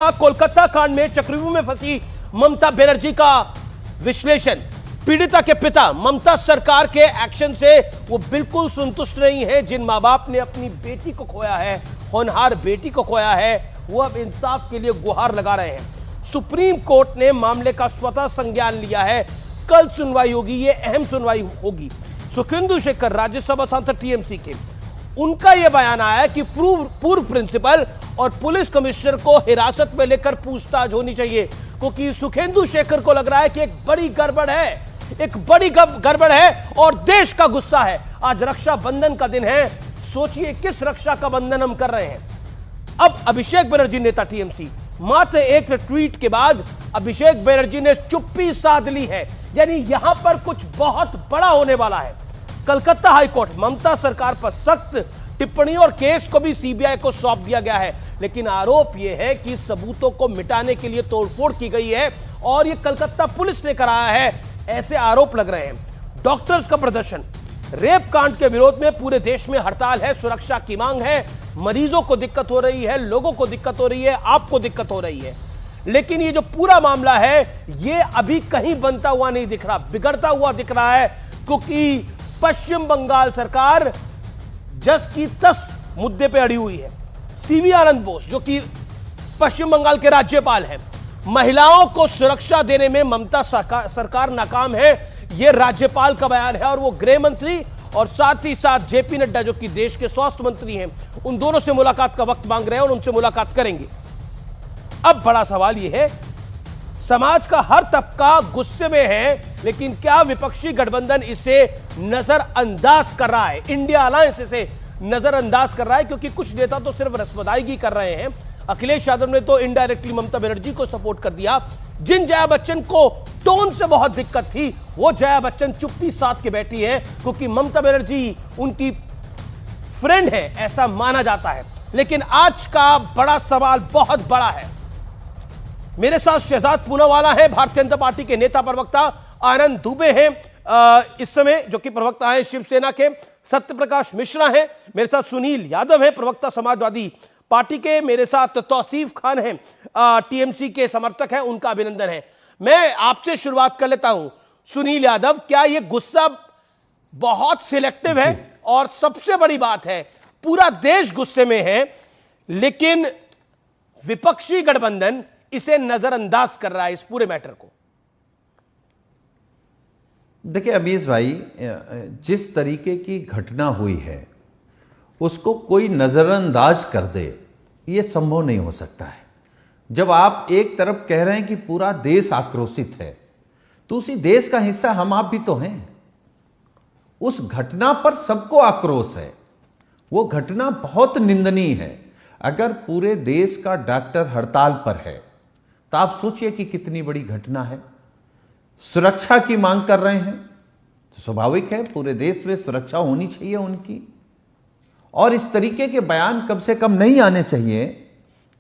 कोलकाता कांड में चक्रव्यूह में फंसी ममता बनर्जी का विश्लेषण। पीड़िता के पिता ममता सरकार के एक्शन से वो बिल्कुल संतुष्ट नहीं है। जिन मां बाप ने अपनी बेटी को खोया है, होनहार बेटी को खोया है, वो अब इंसाफ के लिए गुहार लगा रहे हैं। सुप्रीम कोर्ट ने मामले का स्वतः संज्ञान लिया है। कल सुनवाई होगी, ये अहम सुनवाई होगी। सुखेंदु शेखर राज्यसभा सांसद टीएमसी के, उनका यह बयान आया कि पूर्व प्रिंसिपल और पुलिस कमिश्नर को हिरासत में लेकर पूछताछ होनी चाहिए, क्योंकि सुखेंदु शेखर को लग रहा है कि एक बड़ी गड़बड़ है और देश का गुस्सा है। आज रक्षाबंधन का दिन है, सोचिए किस रक्षा का बंधन हम कर रहे हैं। अब अभिषेक बनर्जी नेता टीएमसी, मात्र एक ट्वीट के बाद अभिषेक बनर्जी ने चुप्पी साध ली है, यानी यहां पर कुछ बहुत बड़ा होने वाला है। कलकत्ता हाईकोर्ट ममता सरकार पर सख्त टिप्पणी और केस को भी सीबीआई को सौंप दिया गया है, लेकिन आरोप यह है कि सबूतों को मिटाने के लिए तोड़फोड़ की गई है और यह कलकत्ता पुलिस ने कराया है, ऐसे आरोप लग रहे हैं। डॉक्टर्स का प्रदर्शन, रेप कांड के विरोध में पूरे देश में हड़ताल है, सुरक्षा की मांग है। मरीजों को दिक्कत हो रही है, लोगों को दिक्कत हो रही है, आपको दिक्कत हो रही है, लेकिन ये जो पूरा मामला है ये अभी कहीं बनता हुआ नहीं दिख रहा, बिगड़ता हुआ दिख रहा है, क्योंकि पश्चिम बंगाल सरकार जस की तस मुद्दे पे अड़ी हुई है। सीवी आनंद बोस जो कि पश्चिम बंगाल के राज्यपाल हैं, महिलाओं को सुरक्षा देने में ममता सरकार नाकाम है, यह राज्यपाल का बयान है। और वो गृह मंत्री और साथ ही साथ जेपी नड्डा जो कि देश के स्वास्थ्य मंत्री हैं, उन दोनों से मुलाकात का वक्त मांग रहे हैं और उनसे मुलाकात करेंगे। अब बड़ा सवाल यह है, समाज का हर तबका गुस्से में है, लेकिन क्या विपक्षी गठबंधन इसे नजरअंदाज कर रहा है? इंडिया अलायंस इसे नजरअंदाज कर रहा है, क्योंकि कुछ नेता तो सिर्फ रस्मदायगी कर रहे हैं। अखिलेश यादव ने तो इनडायरेक्टली ममता बनर्जी को सपोर्ट कर दिया। जिन जया बच्चन को टोन से बहुत दिक्कत थी, वो जया बच्चन चुप्पी साध के बैठी है, क्योंकि ममता बनर्जी उनकी फ्रेंड है, ऐसा माना जाता है। लेकिन आज का बड़ा सवाल बहुत बड़ा है। मेरे साथ शहजाद पूनावाला है, भारतीय जनता पार्टी के नेता प्रवक्ता आनंद दुबे हैं इस समय, जो कि प्रवक्ता हैं शिवसेना के। सत्य प्रकाश मिश्रा हैं, मेरे साथ सुनील यादव हैं, प्रवक्ता समाजवादी पार्टी के। मेरे साथ तौसीफ खान हैं, टीएमसी के समर्थक हैं, उनका अभिनंदन है। मैं आपसे शुरुआत कर लेता हूं। सुनील यादव, क्या यह गुस्सा बहुत सिलेक्टिव है? और सबसे बड़ी बात है, पूरा देश गुस्से में है, लेकिन विपक्षी गठबंधन इसे नजरअंदाज कर रहा है, इस पूरे मैटर को। देखिए अमीज भाई, जिस तरीके की घटना हुई है उसको कोई नजरअंदाज कर दे, ये संभव नहीं हो सकता है। जब आप एक तरफ कह रहे हैं कि पूरा देश आक्रोशित है, तो उसी देश का हिस्सा हम आप भी तो हैं। उस घटना पर सबको आक्रोश है, वो घटना बहुत निंदनीय है। अगर पूरे देश का डॉक्टर हड़ताल पर है तो आप सोचिए कि कितनी बड़ी घटना है। सुरक्षा की मांग कर रहे हैं तो स्वाभाविक है पूरे देश में सुरक्षा होनी चाहिए उनकी। और इस तरीके के बयान कम से कम नहीं आने चाहिए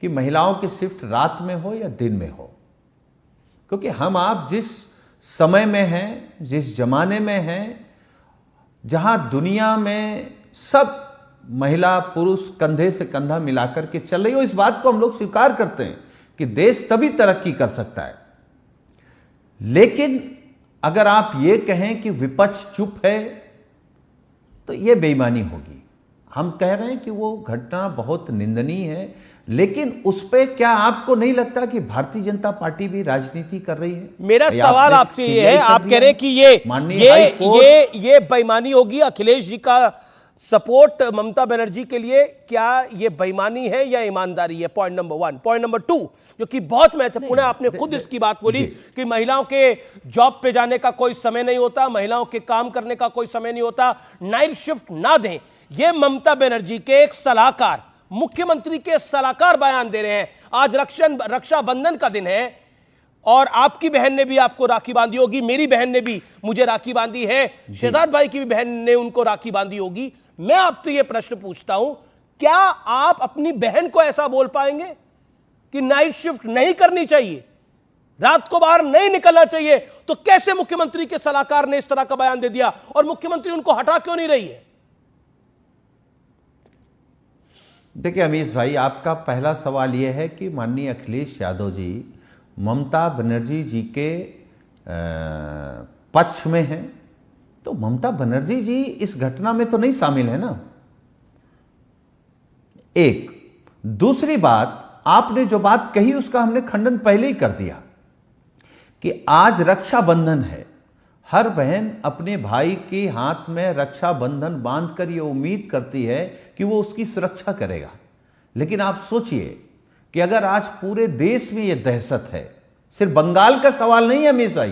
कि महिलाओं की शिफ्ट रात में हो या दिन में हो, क्योंकि हम आप जिस समय में हैं, जिस जमाने में हैं, जहां दुनिया में सब महिला पुरुष कंधे से कंधा मिलाकर के चल रही हो, इस बात को हम लोग स्वीकार करते हैं कि देश तभी तरक्की कर सकता है। लेकिन अगर आप ये कहें कि विपक्ष चुप है तो ये बेईमानी होगी। हम कह रहे हैं कि वो घटना बहुत निंदनीय है, लेकिन उस पे क्या आपको नहीं लगता कि भारतीय जनता पार्टी भी राजनीति कर रही है? मेरा सवाल आपसे ये है, आप कह रहे हैं कि ये बेईमानी होगी। अखिलेश जी का सपोर्ट ममता बनर्जी के लिए, क्या ये बेईमानी है या ईमानदारी है? Point number 1। पॉइंट नंबर 2, जो कि बहुत महत्वपूर्ण है, आपने खुद इसकी बात बोली कि महिलाओं के जॉब पे जाने का कोई समय नहीं होता, महिलाओं के काम करने का कोई समय नहीं होता, नाइट शिफ्ट ना दें। ये ममता बनर्जी के एक सलाहकार, मुख्यमंत्री के सलाहकार बयान दे रहे हैं। आज रक्षाबंधन का दिन है और आपकी बहन ने भी आपको राखी बांधी होगी, मेरी बहन ने भी मुझे राखी बांधी है, शहजाद भाई की भी बहन ने उनको राखी बांधी होगी। मैं आपसे यह प्रश्न पूछता हूं, क्या आप अपनी बहन को ऐसा बोल पाएंगे कि नाइट शिफ्ट नहीं करनी चाहिए, रात को बाहर नहीं निकलना चाहिए? तो कैसे मुख्यमंत्री के सलाहकार ने इस तरह का बयान दे दिया और मुख्यमंत्री उनको हटा क्यों नहीं रही है? देखिए अमीश भाई, आपका पहला सवाल यह है कि माननीय अखिलेश यादव जी ममता बनर्जी जी के पक्ष में हैं, तो ममता बनर्जी जी इस घटना में तो नहीं शामिल है ना। एक दूसरी बात, आपने जो बात कही उसका हमने खंडन पहले ही कर दिया कि आज रक्षाबंधन है, हर बहन अपने भाई के हाथ में रक्षाबंधन बांधकर ये उम्मीद करती है कि वो उसकी सुरक्षा करेगा। लेकिन आप सोचिए कि अगर आज पूरे देश में ये दहशत है, सिर्फ बंगाल का सवाल नहीं है अमीश भाई,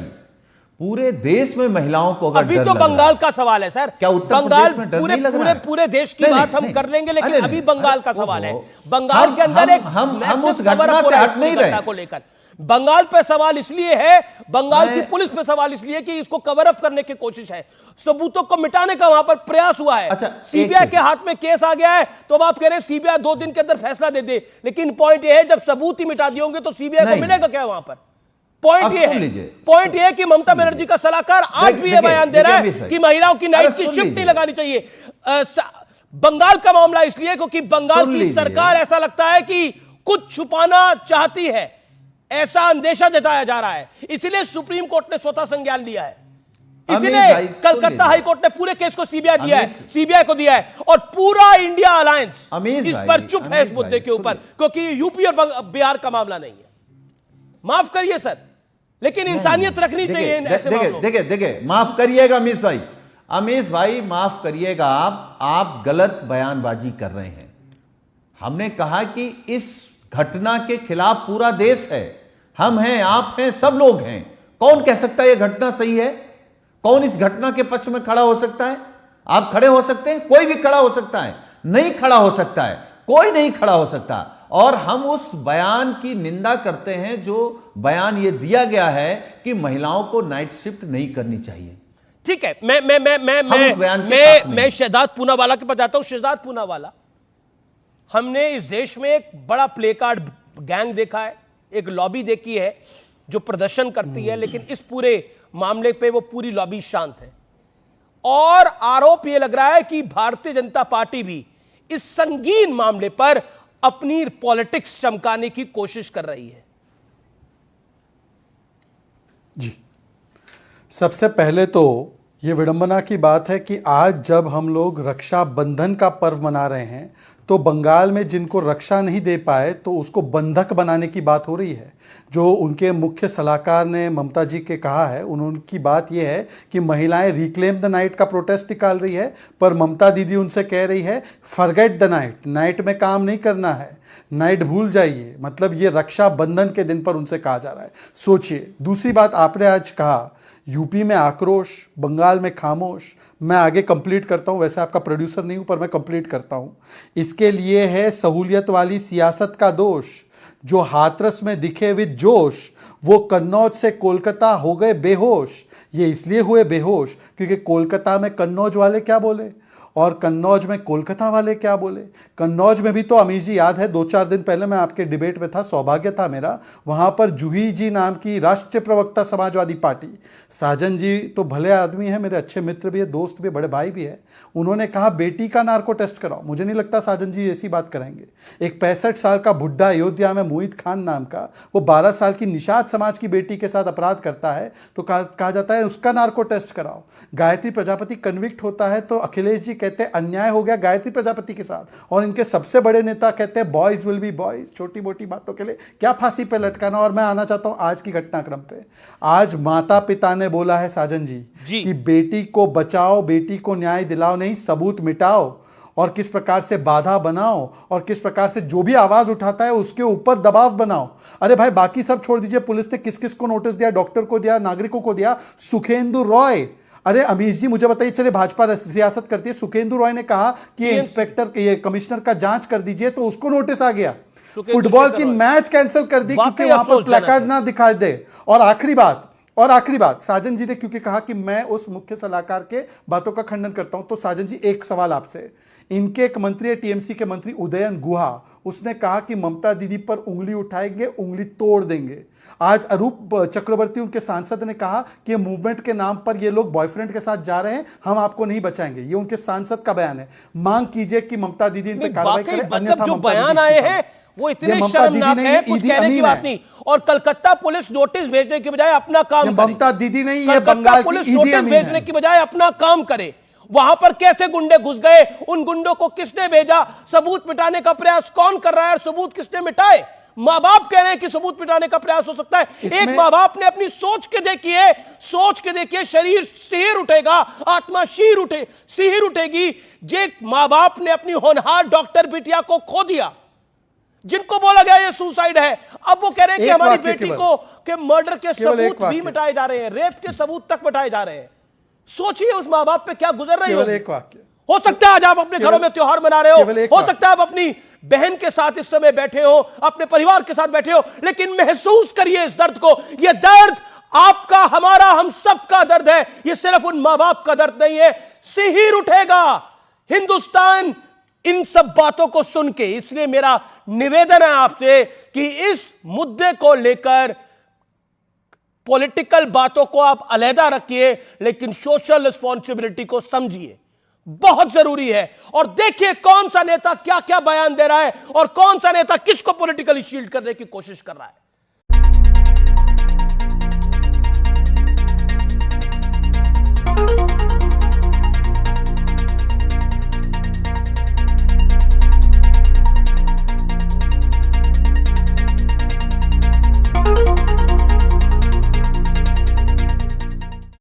पूरे देश में महिलाओं को अगर अभी डर तो लग रहा बंगाल का सवाल है सर, क्या उत्तर बंगाल प्रदेश में डर पूरे नहीं लग रहा पूरे है? पूरे देश की नहीं, बात हम नहीं, कर लेंगे, लेकिन अरे अभी नहीं, बंगाल का अरे सवाल है। ओहो, बंगाल के अंदर एक हम massive उस घटना cover-up हो से रहा है हट नहीं इस रहे घटना को लेकर। बंगाल पे सवाल इसलिए है, बंगाल की मैं- पुलिस पे सवाल इसलिए कि इसको कवर अप करने की कोशिश है, सबूतों को मिटाने का वहां पर प्रयास हुआ है। अच्छा, सीबीआई एक के हाथ में केस आ गया है, तो अब आप कह रहे हैं सीबीआई 2 दिन के अंदर फैसला दे दे, लेकिन पॉइंट ये है जब सबूत ही मिटा दिए होंगे तो सीबीआई को नहीं। मिलेगा क्या वहां पर? पॉइंट अब ये सुन है, लीजिए, पॉइंट ये है कि ममता बनर्जी का सलाहकार आज भी ये बयान दे रहा है कि महिलाओं की नाइट की शिफ्ट नहीं लगानी चाहिए। बंगाल का मामला इसलिए क्योंकि बंगाल की सरकार ऐसा लगता है कि कुछ छुपाना चाहती है, ऐसा अंदेशा जताया जा रहा है, इसलिए सुप्रीम कोर्ट ने स्वतः संज्ञान लिया है। इसलिए कलकत्ता हाई कोर्ट ने पूरे केस को सीबीआई दिया है, सीबीआई को दिया है, और पूरा इंडिया अलायंस इस पर चुप है इस मुद्दे के ऊपर, क्योंकि यूपी और बिहार का मामला नहीं है। माफ करिए सर, लेकिन इंसानियत रखनी चाहिए ऐसे मामलों में। देखिए माफ करिएगा अमीश भाई माफ करिएगा, आप गलत बयानबाजी कर रहे हैं। हमने कहा कि इस घटना के खिलाफ पूरा देश है, हम हैं, आप हैं, सब लोग हैं। कौन कह सकता है यह घटना सही है? कौन इस घटना के पक्ष में खड़ा हो सकता है? आप खड़े हो सकते हैं, कोई भी खड़ा हो सकता है, नहीं खड़ा हो सकता है, कोई नहीं खड़ा हो सकता। और हम उस बयान की निंदा करते हैं जो बयान ये दिया गया है कि महिलाओं को नाइट शिफ्ट नहीं करनी चाहिए। ठीक है, मैं शहजाद पूनावाला के पास जाता हूं। शहजाद पूनावाला, हमने इस देश में एक बड़ा प्ले कार्ड गैंग देखा है, एक लॉबी देखी है जो प्रदर्शन करती है, लेकिन इस पूरे मामले पे वो पूरी लॉबी शांत है। और आरोप ये लग रहा है कि भारतीय जनता पार्टी भी इस संगीन मामले पर अपनी पॉलिटिक्स चमकाने की कोशिश कर रही है। जी, सबसे पहले तो ये विडंबना की बात है कि आज जब हम लोग रक्षाबंधन का पर्व मना रहे हैं तो बंगाल में जिनको रक्षा नहीं दे पाए तो उसको बंधक बनाने की बात हो रही है। जो उनके मुख्य सलाहकार ने ममता जी के कहा है, उनकी बात यह है कि महिलाएं रिक्लेम द नाइट का प्रोटेस्ट निकाल रही है, पर ममता दीदी उनसे कह रही है फॉरगेट द नाइट, नाइट में काम नहीं करना है, नाइट भूल जाइए। मतलब ये रक्षाबंधन के दिन पर उनसे कहा जा रहा है। सोचिए। दूसरी बात आपने आज कहा यूपी में आक्रोश, बंगाल में खामोश। मैं आगे कंप्लीट करता हूं, वैसे आपका प्रोड्यूसर नहीं हूं पर मैं कंप्लीट करता हूं। इसके लिए है सहूलियत वाली सियासत का दोष। जो हाथरस में दिखे विद जोश, वो कन्नौज से कोलकाता हो गए बेहोश। ये इसलिए हुए बेहोश क्योंकि कोलकाता में कन्नौज वाले क्या बोले और कन्नौज में कोलकाता वाले क्या बोले। कन्नौज में भी तो अमीश जी याद है 2-4 दिन पहले मैं आपके डिबेट में था, सौभाग्य था मेरा, वहां पर जूही जी नाम की राष्ट्रीय प्रवक्ता समाजवादी पार्टी, साजन जी तो भले आदमी है, मेरे अच्छे मित्र भी है, दोस्त भी, बड़े भाई भी है, उन्होंने कहा बेटी का नार्को टेस्ट कराओ। मुझे नहीं लगता साजन जी ऐसी बात करेंगे। एक 65 साल का बुढ़ा अयोध्या में मोहित खान नाम का, वो 12 साल की निषाद समाज की बेटी के साथ अपराध करता है तो कहा जाता है उसका नार्को टेस्ट कराओ। गायत्री प्रजापति कन्विक्ट होता है तो अखिलेश जी कहते हैं अन्याय हो गया गायत्री प्रजापति के साथ, और इनके सबसे बड़े नेता कहते हैं बॉयज विल बी बॉयज, छोटी मोटी बातों के लिए क्या फांसी पे लटकाना। और मैं आना चाहता हूं आज की घटनाक्रम पे। आज माता पिता ने बोला है साजन जी कि बेटी को बचाओ, बेटी को न्याय दिलाओ, नहीं सबूत मिटाओ, और किस प्रकार से बाधा बनाओ और किस प्रकार से जो भी आवाज उठाता है उसके ऊपर दबाव बनाओ। अरे भाई बाकी सब छोड़ दीजिए, पुलिस ने किस किस को नोटिस दिया, डॉक्टर को दिया, नागरिकों को दिया, सुखेंदु रॉय। अरे अमीश जी मुझे बताइए, चले भाजपा सियासत करती है, सुखेंदु रॉय ने कहा कि इंस्पेक्टर ये कमिश्नर का जांच कर दीजिए तो उसको नोटिस आ गया। फुटबॉल की मैच कैंसिल कर दी क्योंकि वहां पर प्लेकार्ड ना दिखाई दे। और आखिरी बात साजन जी ने क्योंकि कहा कि मैं उस मुख्य सलाहकार के बातों का खंडन करता हूं, तो साजन जी एक सवाल आपसे, इनके एक मंत्री है टीएमसी के मंत्री उदयन गुहा, उसने कहा कि ममता दीदी पर उंगली उठाएंगे, उंगली तोड़ देंगे। आज अरूप चक्रवर्ती उनके सांसद ने कहा कि ये मूवमेंट के नाम पर ये लोग बॉयफ्रेंड के साथ जा रहे हैं, हम आपको नहीं बचाएंगे। ये उनके सांसद का बयान है। मांग कीजिए कि ममता दीदी इन पे कार्रवाई करे, अन्यथा जो ममता बयान दीदी आए इस्तीफा हैं दें। वो इतने ममता शर्मनाक दीदी है, नहीं, कुछ ईदी कहने की अमीन बात है। नहीं। और कलकत्ता पुलिस नोटिस भेजने की बजाय अपना काम करे। ममता दीदी नहीं, ये कलकत्ता बंगाल की पुलिस ईदी नोटिस अमीन भेजने है। की बजाय अपना काम करे। वहां पर कैसे गुंडे घुस गए, उन गुंडों को किसने भेजा, सबूत मिटाने का प्रयास कौन कर रहा है और सबूत किसने मिटाए? मां बाप कह रहे हैं कि सबूत मिटाने का प्रयास हो सकता है। एक मां बाप ने अपनी सोच के देखिए, शरीर सिहर उठेगा, आत्मा सिहर उठेगी। जे मां बाप ने अपनी होनहार डॉक्टर बिटिया को खो दिया, जिनको बोला गया ये सुसाइड है। अब वो कह रहे हैं कि हमारी बेटी को के मर्डर के सबूत भी मिटाए जा रहे हैं, रेप के सबूत तक मिटाए जा रहे हैं। सोचिए उस मां बाप पे क्या गुजर रही होगी। एक वाक्य, हो सकता है आज आप अपने घरों में त्योहार मना रहे हो सकता है आप अपनी बहन के साथ इस समय बैठे हो, अपने परिवार के साथ बैठे हो, लेकिन महसूस करिए इस दर्द को। यह दर्द आपका, हमारा, हम सबका दर्द है। यह सिर्फ उन मां बाप का दर्द नहीं है। सिहर उठेगा हिंदुस्तान इन सब बातों को सुन के। इसलिए मेरा निवेदन है आपसे कि इस मुद्दे को लेकर पॉलिटिकल बातों को आप अलहदा रखिए, लेकिन सोशल रिस्पॉन्सिबिलिटी को समझिए, बहुत जरूरी है। और देखिए कौन सा नेता क्या क्या बयान दे रहा है और कौन सा नेता किसको पॉलिटिकली शील्ड करने की कोशिश कर रहा है।